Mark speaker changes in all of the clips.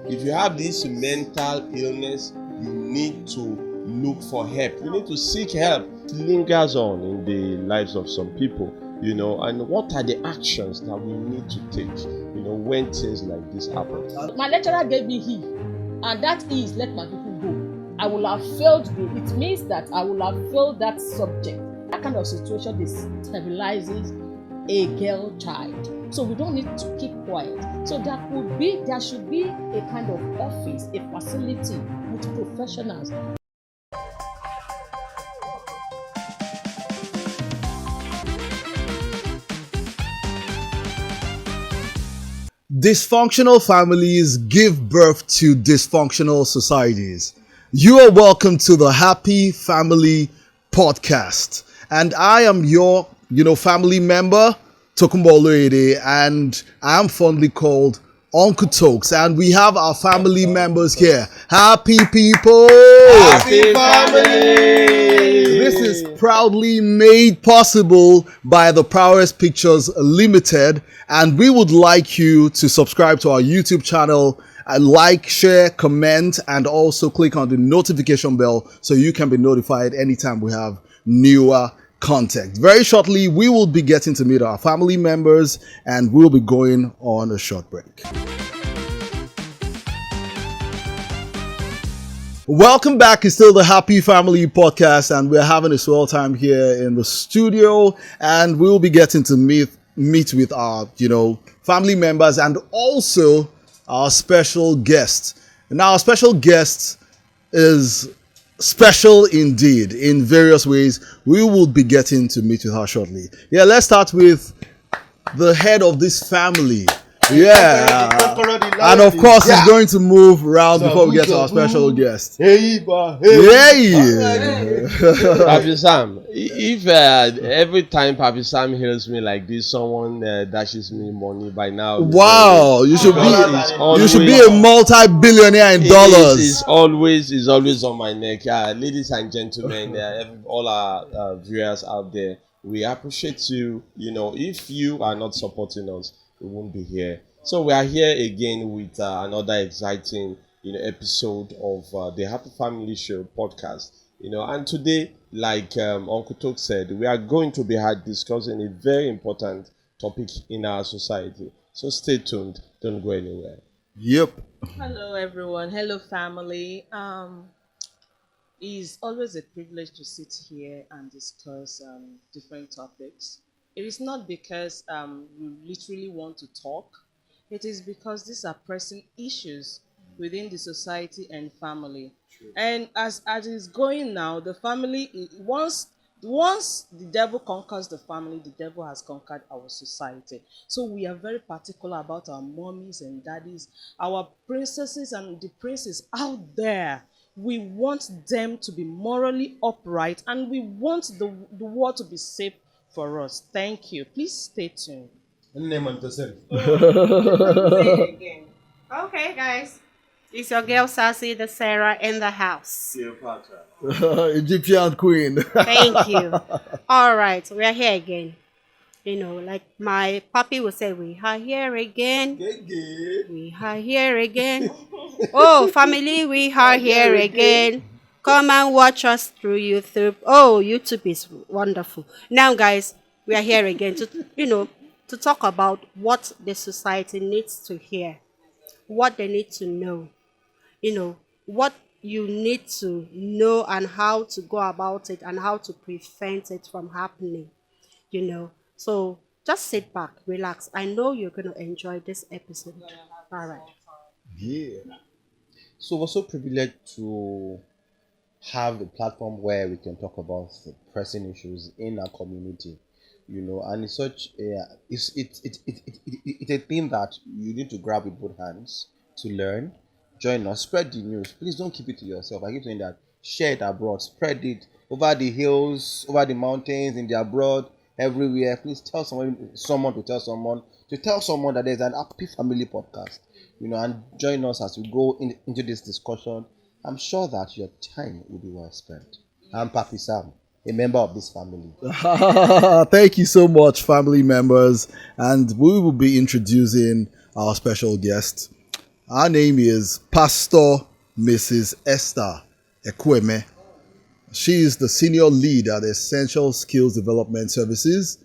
Speaker 1: if you have this mental illness, you need to look for help. You need to seek help. It lingers on in the lives of some people, and what are the actions that we need to take, when things like this happen?
Speaker 2: My lecturer gave me he, and that is let my people go. I will have failed it means that I will have failed that subject. That kind of situation destabilizes a girl child. So we don't need to keep quiet. So there should be a kind of office, a facility with professionals.
Speaker 3: Dysfunctional families give birth to dysfunctional societies. You are welcome to the Happy Family Podcast. And I am your, family member, Tokumbo Oloyede, and I am fondly called Uncle Tokes. And we have our family members here. Happy people!
Speaker 1: Happy family!
Speaker 3: This is proudly made possible by the Prowess Pictures Limited, and we would like you to subscribe to our YouTube channel and like, share, comment, and also click on the notification bell so you can be notified anytime we have newer content. Very shortly, we will be getting to meet our family members, and we'll be going on a short break. Welcome back. It's still the Happy Family Podcast, and we're having a swell time here in the studio, and we'll be getting to meet with our, family members and also our special guest. Now, our special guest is special indeed in various ways. We will be getting to meet with her shortly. Yeah, let's start with the head of this family. Yeah, and of course he's going to move around before we get to our special guest. Hey,
Speaker 1: Papi Sam, if every time Papi Sam hears me like this, someone dashes me money by now.
Speaker 3: Wow, you should be a multi-billionaire in dollars.
Speaker 1: It's always on my neck. Ladies and gentlemen, all our viewers out there, we appreciate you. If you are not supporting us, we won't be here. So we are here again with another exciting, episode of the Happy Family Show podcast. And today, like Uncle Tok said, we are going to be discussing a very important topic in our society. So stay tuned. Don't go anywhere.
Speaker 3: Yep.
Speaker 4: Hello, everyone. Hello, family. It's always a privilege to sit here and discuss different topics. It is not because we literally want to talk. It is because these are pressing issues within the society and family. True. And as it's going now, the family, once the devil conquers the family, the devil has conquered our society. So we are very particular about our mommies and daddies, our princesses and the princes out there. We want them to be morally upright, and we want the world to be safe for us. Thank you. Please stay tuned.
Speaker 5: Okay, guys. It's your girl Sassy, the Sarah in the house.
Speaker 3: Egyptian queen.
Speaker 5: Thank you. All right, we are here again. Like my papi would say, we are here again. We are here again. Oh, family, we are here again. Come and watch us through YouTube. Oh, YouTube is wonderful. Now, guys, we are here again to talk about what the society needs to hear, what they need to know, what you need to know and how to go about it and how to prevent it from happening, So just sit back, relax. I know you're going to enjoy this episode. All right.
Speaker 3: Yeah.
Speaker 6: So we're so privileged to have a platform where we can talk about the pressing issues in our community, and it's such it's a thing that you need to grab with both hands to learn. Join us, spread the news. Please don't keep it to yourself. I keep saying that. Share it abroad, spread it over the hills, over the mountains, in the abroad, everywhere. Please tell someone to tell someone that there's an Happy Family Podcast, and join us as we go into this discussion. I'm sure that your time will be well spent. I'm Papi Sam, a member of this family.
Speaker 3: Thank you so much, family members. And we will be introducing our special guest. Her name is Pastor Mrs. Esther Ekweme. She is the senior lead at Essential Skills Development Services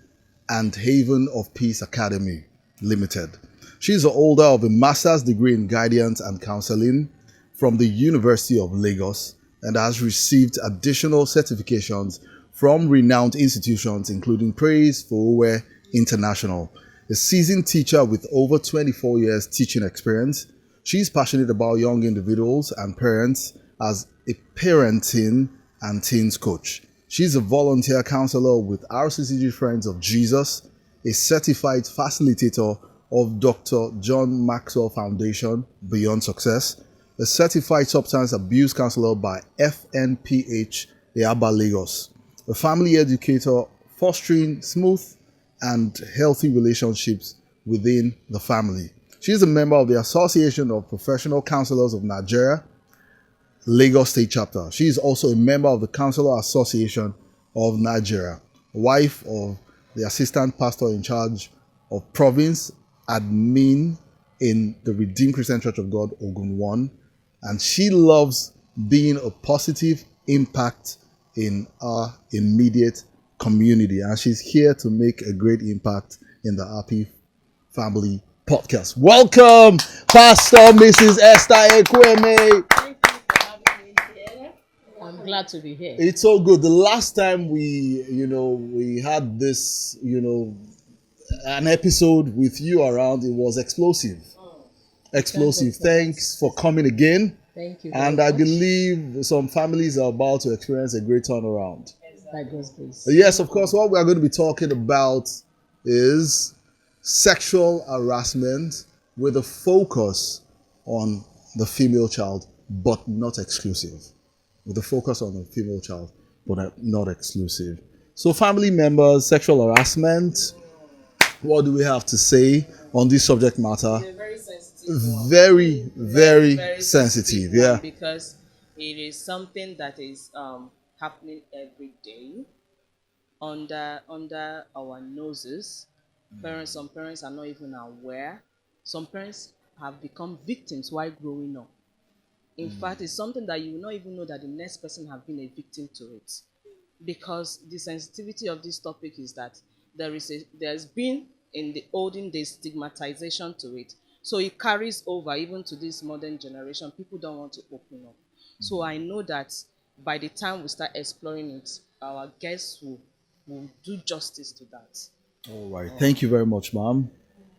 Speaker 3: and Haven of Peace Academy Limited. She is the holder of a master's degree in guidance and counseling from the University of Lagos and has received additional certifications from renowned institutions including Praise for International. A seasoned teacher with over 24 years teaching experience, she is passionate about young individuals and parents as a parenting and teens coach. She's a volunteer counselor with RCCG Friends of Jesus, a certified facilitator of Dr. John Maxwell Foundation Beyond Success, a certified substance abuse counselor by FNPH Yaba Lagos, a family educator fostering smooth and healthy relationships within the family. She is a member of the Association of Professional Counselors of Nigeria, Lagos State Chapter. She is also a member of the Counselor Association of Nigeria, wife of the Assistant Pastor in charge of Province Admin in the Redeemed Christian Church of God, Ogun 1, and she loves being a positive impact in our immediate community, and she's here to make a great impact in the Happy Family Podcast. Welcome, Pastor Mrs. Esther Ekweme.
Speaker 2: I'm glad to be here.
Speaker 3: It's so good. The last time we had this, an episode with you around, it was explosive. Explosive. Thanks for coming again.
Speaker 2: Thank you.
Speaker 3: And I believe some families are about to experience a great turnaround.
Speaker 2: By God's grace.
Speaker 3: Yes, of course. What we are going to be talking about is sexual harassment with a focus on the female child, but not exclusive. With a focus on the female child, but not exclusive. So, family members, sexual harassment. What do we have to say on this subject matter?
Speaker 4: Very sensitive.
Speaker 3: Very sensitive. Yeah.
Speaker 4: Because it is something that is happening every day under our noses. Some parents are not even aware. Some parents have become victims while growing up. In fact, it's something that you will not even know that the next person have been a victim to it. Because the sensitivity of this topic is that there's been in the olden days stigmatization to it. So it carries over even to this modern generation. People don't want to open up. So I know that by the time we start exploring it, our guests will do justice to that.
Speaker 3: All right. Thank you very much, ma'am.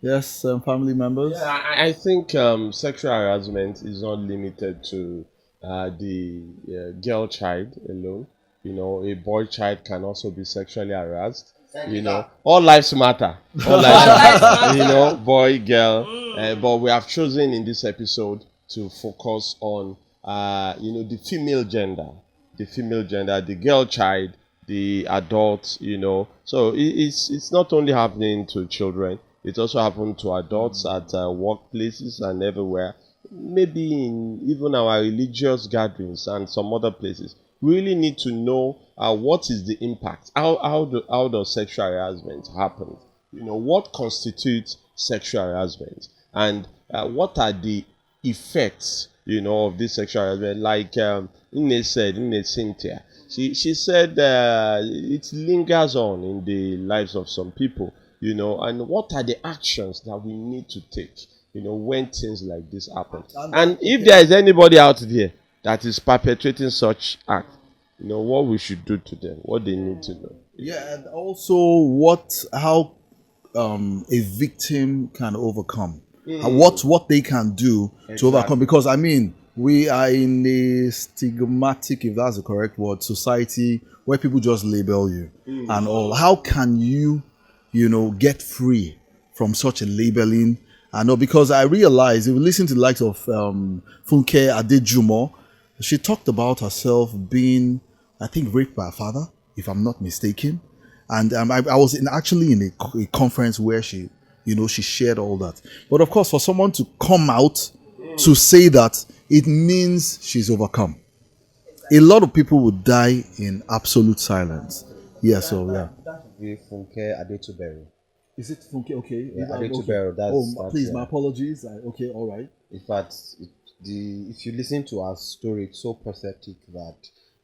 Speaker 3: Yes, family members.
Speaker 1: Yeah, I think sexual harassment is not limited to the girl child alone. A boy child can also be sexually harassed. All lives matter. All lives matter. Boy, girl. But we have chosen in this episode to focus on, the female gender, the girl child, the adult. So it's not only happening to children. It also happens to adults at workplaces and everywhere. Maybe in even our religious gatherings and some other places. We really need to know what is the impact. How does sexual harassment happen? What constitutes sexual harassment, and what are the effects of this sexual harassment? Like Ine Cynthia, she said it lingers on in the lives of some people. And what are the actions that we need to take, when things like this happen? And if there is anybody out there that is perpetrating such act, what we should do to them, what they need to know.
Speaker 3: Yeah, and also how a victim can overcome, and what they can do to overcome. Because we are in a stigmatic, if that's the correct word, society where people just label you and all. How can you get free from such a labeling? I know, because I realized, if you listen to the likes of Funke Adejumo, she talked about herself being, I think, raped by her father, if I'm not mistaken. And I was actually in a conference where she shared all that. But of course, for someone to come out to say that, it means she's overcome. A lot of people would die in absolute silence. Yeah, so yeah.
Speaker 6: Funke Adetubero.
Speaker 3: Is it Funke? Okay.
Speaker 6: Yeah, Adetubero.
Speaker 3: Please, my apologies. Okay, all right.
Speaker 6: In fact, if you listen to our story, it's so pathetic that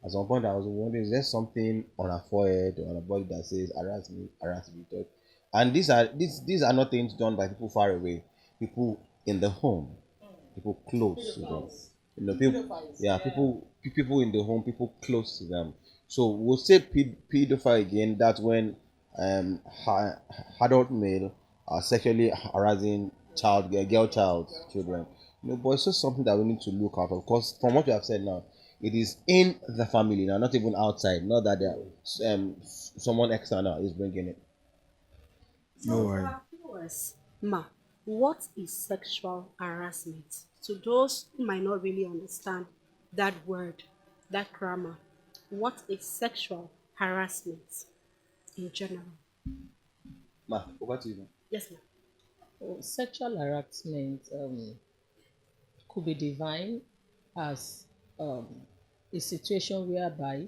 Speaker 6: at some point I was wondering, is there something on her forehead or on her body that says harass me, touch? And these are not things done by people far away, people in the home, people close to them. People, yeah, people in the home, people close to them. So we'll say pedophile again. That's when adult male are sexually harassing girl child children. But it's just something that we need to look out. Of course, from what you have said now, it is in the family now, not even outside. Not that there someone external is bringing it.
Speaker 3: No worry.
Speaker 5: For our viewers, Ma, what is sexual harassment? To those who might not really understand that word, that grammar, what is sexual harassment in general?
Speaker 6: Ma, over to you.
Speaker 5: Yes, ma'am.
Speaker 2: Sexual harassment could be defined as a situation whereby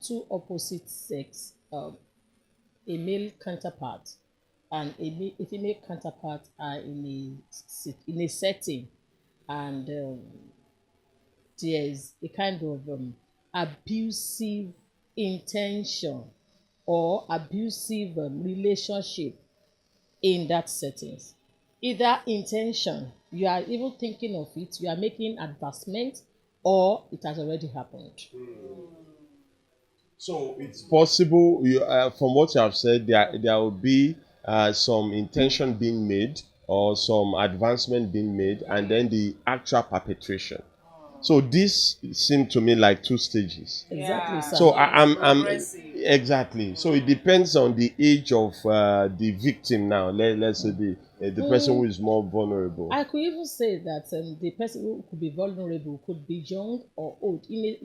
Speaker 2: two opposite sex, a male counterpart and a female counterpart are in a setting, and there's a kind of abusive intention or abusive relationship in that settings. Either intention, you are even thinking of it, you are making advancement, or it has already happened.
Speaker 1: So it's possible, from what you have said, there will be some intention being made or some advancement being made, and then the actual perpetration. So this seemed to me like two stages.
Speaker 2: Exactly, sir.
Speaker 1: So I'm exactly. So it depends on the age of the victim now. Let's say the person who is more vulnerable.
Speaker 2: I could even say that the person who could be vulnerable could be young or old in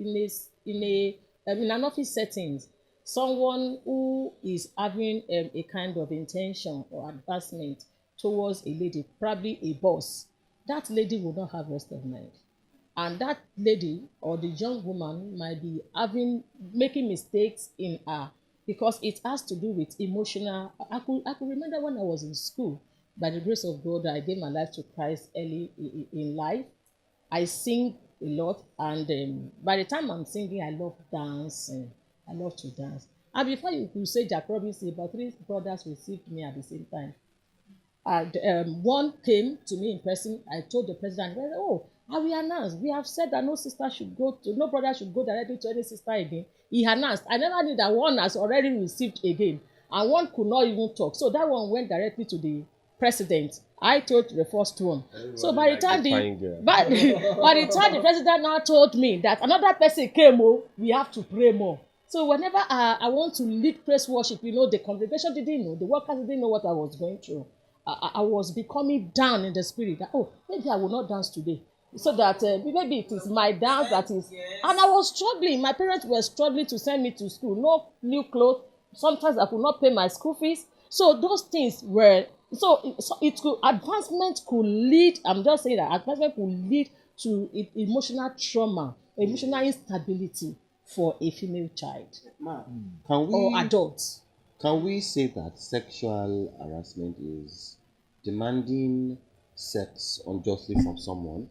Speaker 2: an office settings. Someone who is having a kind of intention or advancement towards a lady, probably a boss, that lady will not have rest of mind. And that lady or the young woman might be making mistakes in her, because it has to do with emotional. I could remember when I was in school. By the grace of God, I gave my life to Christ early in life. I sing a lot, and by the time I'm singing, I love dancing. I love to dance. And before you could say Jack Robinson, about 3 brothers received me at the same time. And one came to me in person. I told the president, "Oh, I will announce. We have said that no brother should go directly to any sister again." He announced. I never knew that one has already received again, and one could not even talk. So that one went directly to the president. I told the first one. So by the time by the time the president now told me that another person came, we have to pray more. So whenever I want to lead praise worship, the congregation didn't know, the workers didn't know what I was going through. I was becoming down in the spirit that, maybe I will not dance today. So that maybe it is my dance that is. And I was struggling. My parents were struggling to send me to school. No new clothes. Sometimes I could not pay my school fees. So those things were, so advancement could lead, I'm just saying that advancement could lead to emotional trauma, emotional instability for a female child or adult.
Speaker 6: Can we say that sexual harassment is demanding sex unjustly from someone?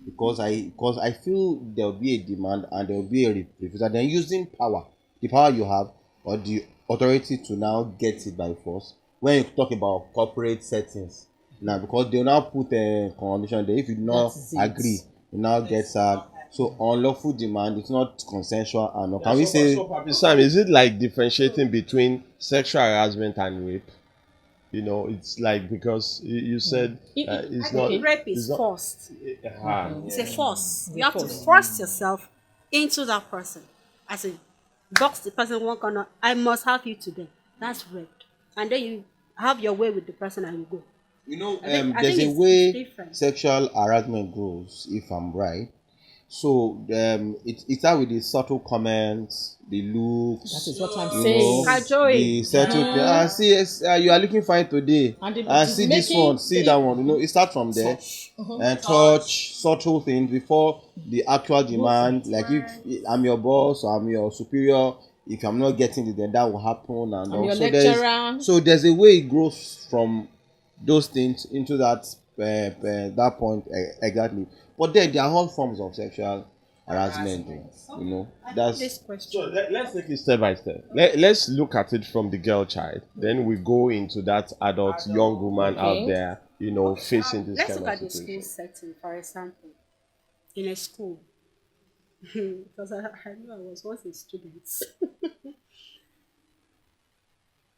Speaker 6: Because I feel there will be a demand and there will be a refusal. Then using power, the power you have, or the authority to now get it by force. When you talk about corporate settings now, because they will now put a condition there. If you do not agree, you now get sacked. So unlawful demand, it's not consensual. And can we say,
Speaker 1: Sam, is it like differentiating between sexual harassment and rape? It's like, because you said it's not.
Speaker 5: Rape is forced. It's a force. You have to force yourself into that person. As in, box the person one corner. I must have you today. That's rape. And then you have your way with the person and you go.
Speaker 6: There's a way sexual harassment grows, if I'm right. So it starts with the subtle comments, the looks.
Speaker 2: That is what I'm saying.
Speaker 6: The subtle. See, yes, you are looking fine today. And see this one, see that one. It starts from there. And touch, subtle things before the actual demand. Like if I'm your boss or I'm your superior, if I'm not getting it, then that will happen. And
Speaker 2: I'm your lecturer.
Speaker 6: So there's a way it grows from those things into that that point exactly. But then there are all forms of sexual harassment. You know,
Speaker 5: This
Speaker 6: that's
Speaker 1: So
Speaker 5: question.
Speaker 1: let's take it step by step. Let's look at it from the girl child. Then we go into that adult young woman out
Speaker 2: Okay.
Speaker 1: there, facing this
Speaker 5: Let's
Speaker 1: kind
Speaker 5: look
Speaker 1: of
Speaker 5: at the school
Speaker 1: situation.
Speaker 5: setting, for example. In a school, because I know I was once a student.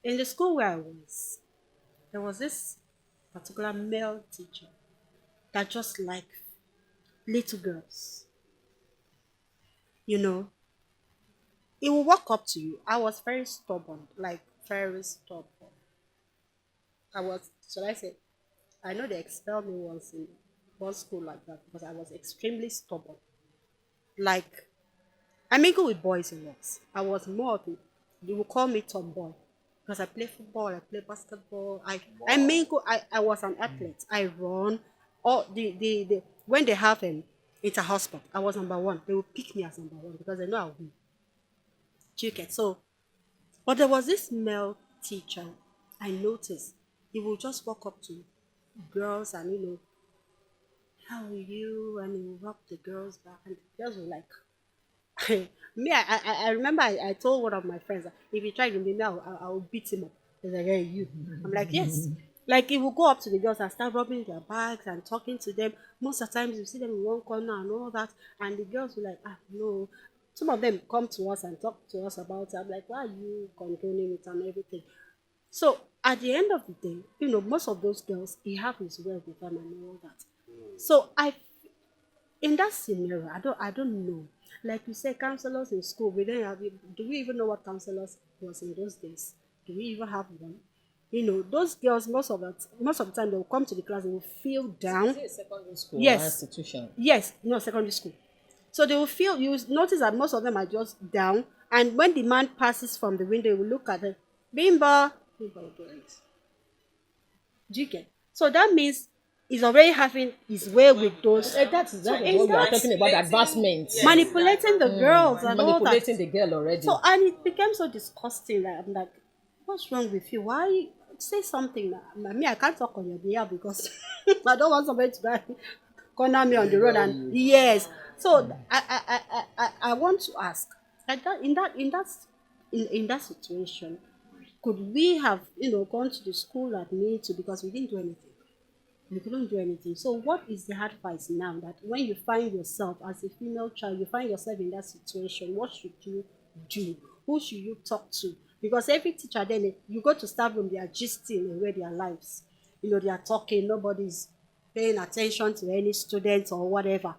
Speaker 5: In the school where I was, there was this particular male teacher that just liked little girls. You know, he will walk up to you. I was very stubborn, like very stubborn. I was, should I say, I know they expelled me once in one school like that because I was extremely stubborn. Like, I mingle with boys a lot. I was more of a, they will call me tomboy because I play football, I play basketball. I mingle, I was an athlete. I run. All the when they have inter hospital, I was number one. They will pick me as number one because they know I'll win. Do you get so? But there was this male teacher I noticed. He would just walk up to girls and how are you? And he would rub the girls back, and the girls were like, me, I remember I told one of my friends that if he tried to me, I'll beat him up. He's like, hey, you. I'm like, yes. Like, he will go up to the girls and start rubbing their backs and talking to them. Most of the times, you see them in one corner and all that. And the girls will like, no. Some of them come to us and talk to us about it. I'm like, why are you condoning it and everything? So, at the end of the day, most of those girls, he have his way with them and all that. So, in that scenario, I don't know. Like you say, counselors in school, we don't have. Do we even know what counselors was in those days? Do we even have one? Those girls, most of the time, they will come to the class, they will feel down.
Speaker 2: Is it a secondary school or
Speaker 5: Yes,
Speaker 2: institution?
Speaker 5: yes, no, secondary school. So they will feel. You will notice that most of them are just down, and when the man passes from the window, you will look at it. Bimba, Bimba will do it. Do you get? So that means he's already having his way with those.
Speaker 2: That is
Speaker 5: in
Speaker 2: what we are
Speaker 5: that
Speaker 2: talking about, advancement.
Speaker 5: manipulating the girls and all that.
Speaker 2: Manipulating the girl already.
Speaker 5: So and it became so disgusting that I'm like, what's wrong with you? Why say something? Me, I can't talk on your behalf because I don't want somebody to corner me on the road and yes. So I want to ask like that in that situation, could we have gone to the school that we need to because we didn't do anything? We couldn't do anything. So what is the advice now that when you find yourself as a female child, you find yourself in that situation, what should you do? Who should you talk to? Because every teacher then you go to staff room, they are gisting away their lives. They are talking, nobody's paying attention to any students or whatever.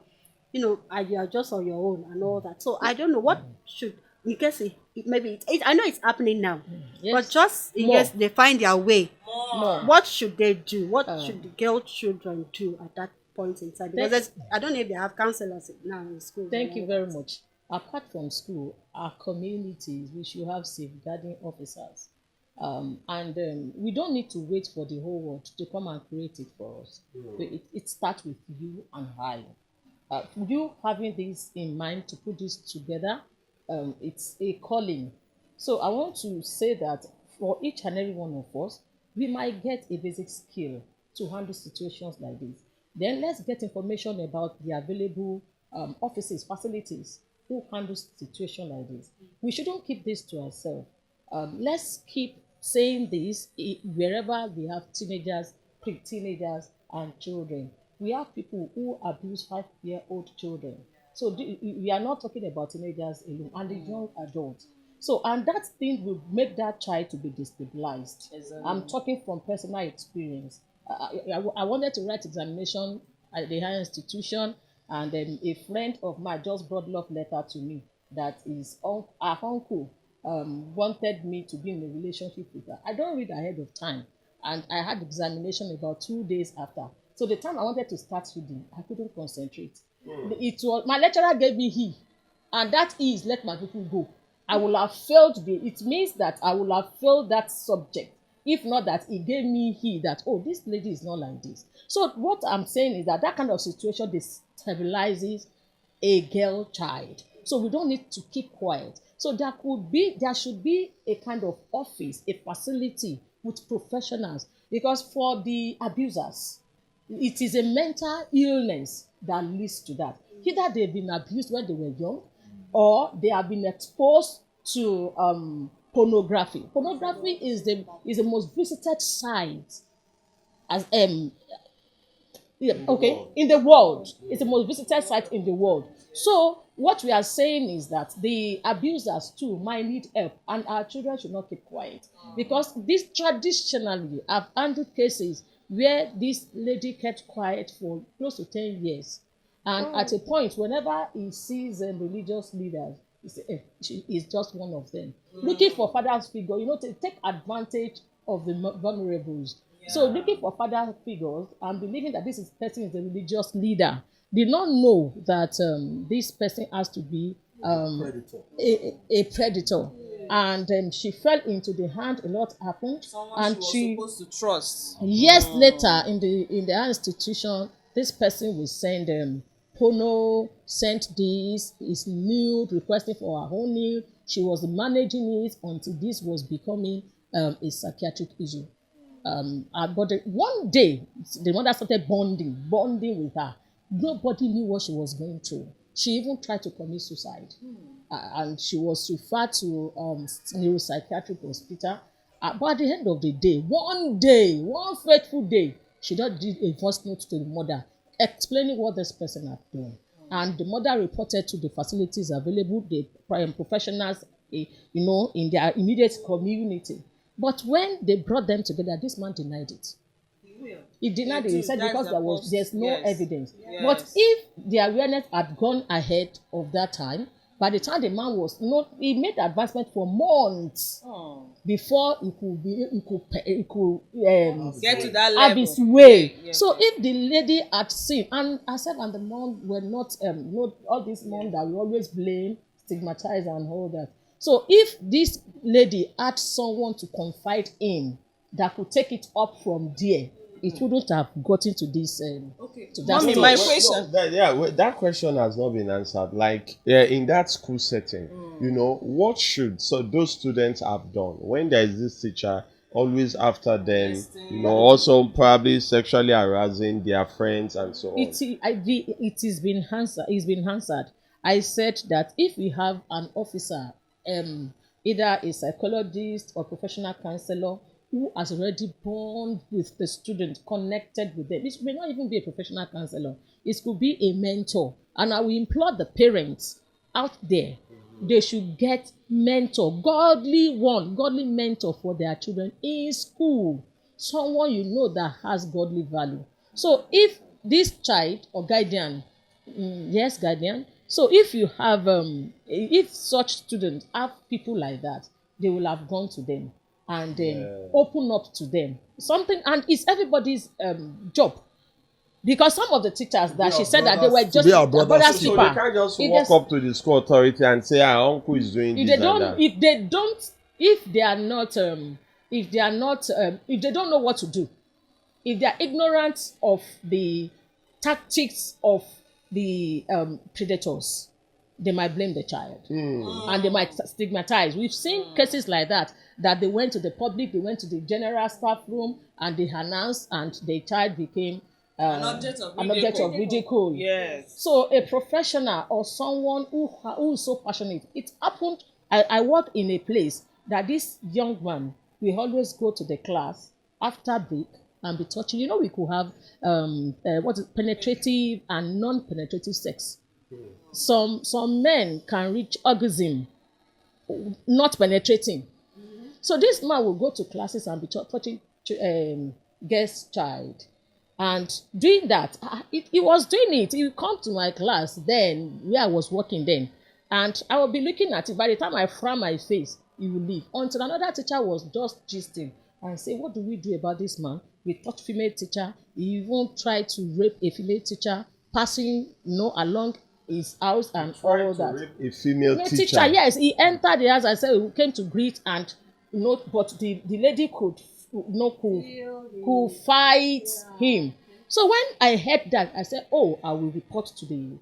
Speaker 5: And you are just on your own and all that. So I don't know what should in case I know it's happening now.
Speaker 2: Yes.
Speaker 5: But just in
Speaker 2: More.
Speaker 5: case they find their way,
Speaker 2: More.
Speaker 5: what should they do? What should the girl children do at that point in time? Because I don't know if they have counselors now in school.
Speaker 2: Thank you very much. Apart from school, our communities, we should have safeguarding officers. And we don't need to wait for the whole world to come and create it for us. It starts with you and I. You having this in mind to put this together, it's a calling. So I want to say that for each and every one of us, we might get a basic skill to handle situations like this. Then let's get information about the available offices, facilities who handle situations like this. We shouldn't keep this to ourselves. Let's keep saying this wherever we have teenagers, pre-teenagers, and children. We have people who abuse 5-year-old children. So we are not talking about teenagers alone and the young adults. So, and that thing will make that child to be destabilized.
Speaker 4: Exactly.
Speaker 2: I'm talking from personal experience. I wanted to write examination at the higher institution, and then a friend of mine just brought love letter to me that his our uncle wanted me to be in a relationship with her. I don't read ahead of time, and I had examination about 2 days after. So the time I wanted to start reading, I couldn't concentrate. It was my lecturer gave me he, and that is let my people go. I will have failed it means that I will have failed that subject. If not that he gave me he that, oh, this lady is not like this. So what I'm saying is that kind of situation destabilizes a girl child. So we don't need to keep quiet. So there should be a kind of office, a facility with professionals. Because for the abusers, It is a mental illness that leads to that. Either they've been abused when they were young, or they have been exposed to pornography. Pornography is the most visited site as yeah, okay, in the world. It's the most visited site in the world. So what we are saying is that the abusers too might need help, and our children should not keep quiet, because this traditionally have handled cases where this lady kept quiet for close to 10 years, and at a point whenever he sees religious leaders, he say, she is just one of them, looking for father's figure, to take advantage of the vulnerables. So looking for father figures and believing that this person is a religious leader, did not know that this person has to be a predator. And she fell into the hand. A lot happened,
Speaker 4: Someone
Speaker 2: and
Speaker 4: she was supposed to trust.
Speaker 2: years later in the institution, this person will send porno, sent this, is nude, requesting for her own nude. She was managing it until this was becoming a psychiatric issue. But one day, the mother started bonding with her. Nobody knew what she was going through. She even tried to commit suicide. And she was referred to neuropsychiatric hospital. But at the end of the day, one fateful day, she just did a voice note to the mother explaining what this person had done. And the mother reported to the facilities available, the professionals, in their immediate community. But when they brought them together, this man denied it. He denied it. He said because there's no evidence.
Speaker 4: Yes.
Speaker 2: But if the awareness had gone ahead of that time, by the time the man was not, he made advancement for months before he could
Speaker 4: Get to that
Speaker 2: have
Speaker 4: level.
Speaker 2: his way.
Speaker 4: Yes.
Speaker 2: So if the lady had seen, and herself and the mom were not all these mom that we always blame, stigmatize and all that. So if this lady had someone to confide in that could take it up from there, it wouldn't have gotten to this to that
Speaker 4: Mommy,
Speaker 2: stage.
Speaker 4: my question.
Speaker 1: That question has not been answered. Like, in that school setting, what should those students have done when there is this teacher always after them, also probably sexually harassing their friends and so on?
Speaker 2: It has been answered. It's been answered. I said that if we have an officer, either a psychologist or professional counselor, who has already bonded with the student, connected with them. It may not even be a professional counselor. It could be a mentor. And I will implore the parents out there, they should get mentor, godly mentor for their children in school. Someone that has godly value. So if this child or guardian, guardian. So if you have, if such students have people like that, they will have gone to them and open up to them something, and it's everybody's job, because some of the teachers that she said that they were just brothers
Speaker 1: So
Speaker 2: keeper.
Speaker 1: they can't just walk up to the school authority and say, "Our uncle is doing this and that."
Speaker 2: If they don't know what to do, if they are ignorant of the tactics of the predators, they might blame the child and they might stigmatize. We've seen cases like that they went to the public, they went to the general staff room and they announced, and the child became
Speaker 4: An object of
Speaker 2: ridicule.
Speaker 4: Yes.
Speaker 2: So a professional or someone who is so passionate. It happened, I work in a place that this young man, we always go to the class after break and be touching. We could have penetrative and non-penetrative sex. Some men can reach orgasm not penetrating. So this man will go to classes and be touching guest child, and doing that, he was doing it. He would come to my class then, where I was working then, and I will be looking at it. By the time I frown my face, he will leave, until another teacher was just gisting and say, what do we do about this man? We touch female teacher. He even tried to rape a female teacher, passing along his house and all that.
Speaker 1: A female teacher.
Speaker 2: Yes, he entered the house. I said we came to greet, and but the lady could fight him. So when I heard that, I said, "Oh, I will report to the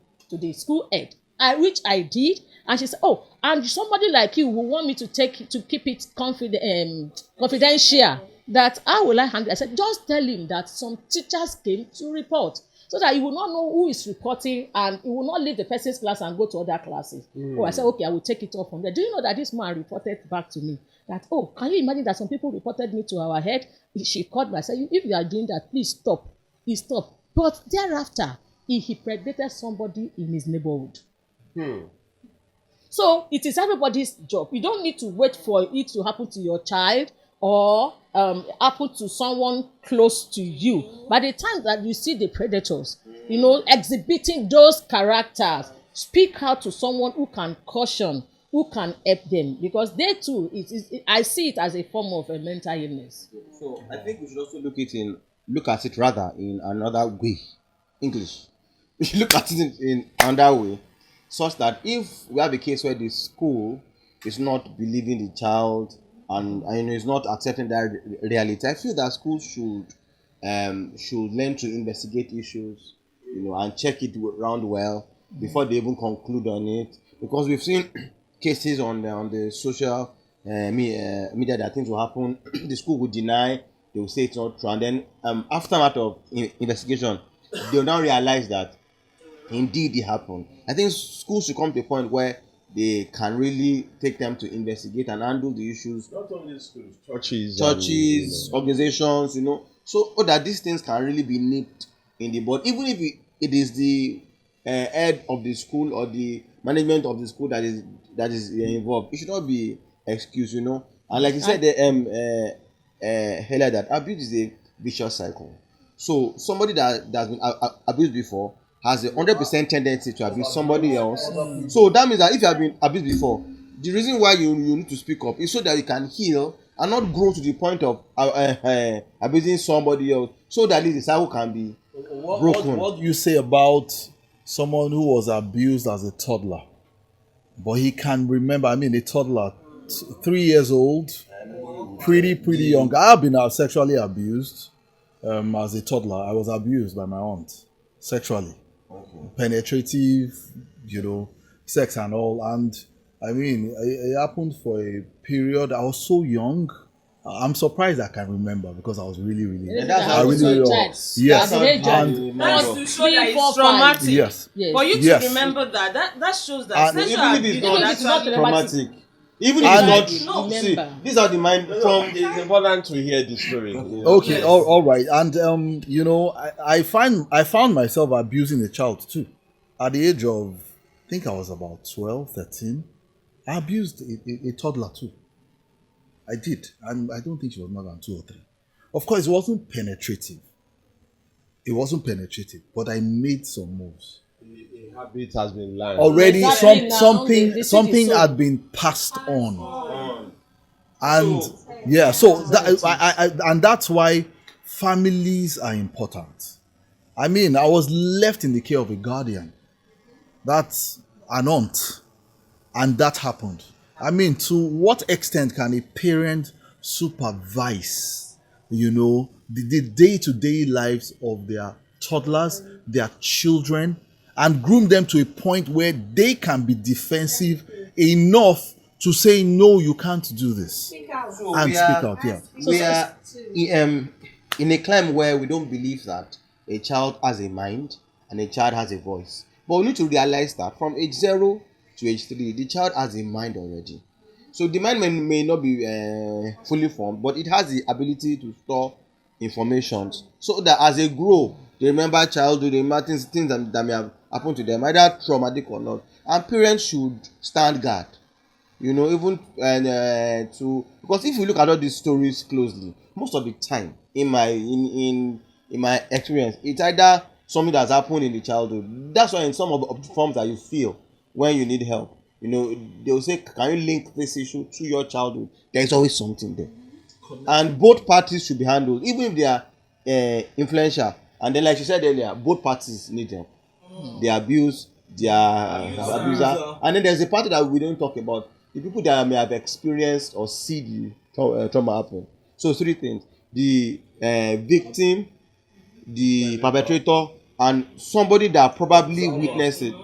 Speaker 2: school head." Which I did, and she said, "Oh, and somebody like you will want me to keep it confidential." that how will I handle it? I said, just tell him that some teachers came to report so that he will not know who is reporting and he will not leave the person's class and go to other classes. Oh, I said, okay, I will take it off from there. Do you know that this man reported back to me that, oh, can you imagine that some people reported me to our head? She called me. I said, if you are doing that, please stop. He stopped. But thereafter, he predated somebody in his neighborhood. So it is everybody's job. You don't need to wait for it to happen to your child or happen to someone close to you. By the time that you see the predators, exhibiting those characters, speak out to someone who can caution, who can help them, because they too, I see it as a form of a mental illness.
Speaker 6: So I think we should also look at it rather in another way. English. We should look at it in another way, such that if we have a case where the school is not believing the child and is not accepting that reality, I feel that schools should learn to investigate issues, and check it around well before they even conclude on it, because we've seen cases on the social media that things will happen. The school will deny, they will say it's not true, and then aftermath of investigation, they will now realize that indeed it happened. I think schools should come to a point where they can really take time to investigate and handle the issues.
Speaker 1: Not only schools,
Speaker 6: churches, organizations, so that these things can really be nipped in the bud. Even if it is the head of the school or the management of the school that is involved, it should not be excused, And like you said, earlier, that abuse is a vicious cycle. So somebody that's been abused before has a 100% tendency to abuse somebody else. So that means that if you have been abused before, the reason why you need to speak up is so that you can heal and not grow to the point of abusing somebody else, so that the cycle can be broken.
Speaker 3: What do you say about someone who was abused as a toddler, but he can remember? I mean, a toddler, 3 years old, pretty young. I've been sexually abused as a toddler. I was abused by my aunt sexually. Penetrative, sex and all. And I mean, it happened for a period. I was so young. I'm surprised I can remember, because I was really
Speaker 2: And that's how
Speaker 3: really young.
Speaker 2: Yes.
Speaker 3: Yes.
Speaker 2: And
Speaker 4: That's to show that it's traumatic.
Speaker 3: Yes.
Speaker 4: For you to
Speaker 3: Yes.
Speaker 4: remember that shows that
Speaker 6: And
Speaker 4: sexual
Speaker 6: even if it's
Speaker 4: abuse
Speaker 6: not
Speaker 4: is actually
Speaker 6: traumatic, even if
Speaker 3: And-
Speaker 6: it's not, see,
Speaker 2: Remember.
Speaker 6: these are the mind from
Speaker 1: It's important to hear the story.
Speaker 3: Okay, all right. And I found myself abusing a child too. At the age of, I think I was about 12, 13, I abused a toddler too. I did. And I don't think she was more than 2 or 3. Of course, it wasn't penetrative. But I made some moves.
Speaker 1: A habit has been learned.
Speaker 3: Already,
Speaker 2: Exactly now,
Speaker 3: something
Speaker 2: they see
Speaker 3: something
Speaker 2: the soul.
Speaker 3: had been passed on. And and that's why families are important. I mean, I was left in the care of a guardian. That's an aunt. And that happened. I mean, to what extent can a parent supervise, the day-to-day lives of their toddlers, their children, and groom them to a point where they can be defensive enough to say, no, you can't do this. And speak out, yeah.
Speaker 6: We are in a climate where we don't believe that a child has a mind and a child has a voice. But we need to realize that from age 0 to age 3, the child has a mind already. So the mind may not be fully formed, but it has the ability to store information, so that as they grow, they remember childhood, they remember things that may have happened to them, either traumatic or not. And parents should stand guard, even because if you look at all these stories closely, most of the time, in my experience, it's either something that's happened in the childhood. That's why in some of the forms that you feel when you need help, they will say, can you link this issue to your childhood? There's always something there. And both parties should be handled, even if they are influential. And then, like you said earlier, both parties need help. The abuse, the abuser. And then there's a party that we don't talk about, the people that may have experienced or see the trauma happen. So 3 things: the victim, the perpetrator, and somebody that probably witnessed it.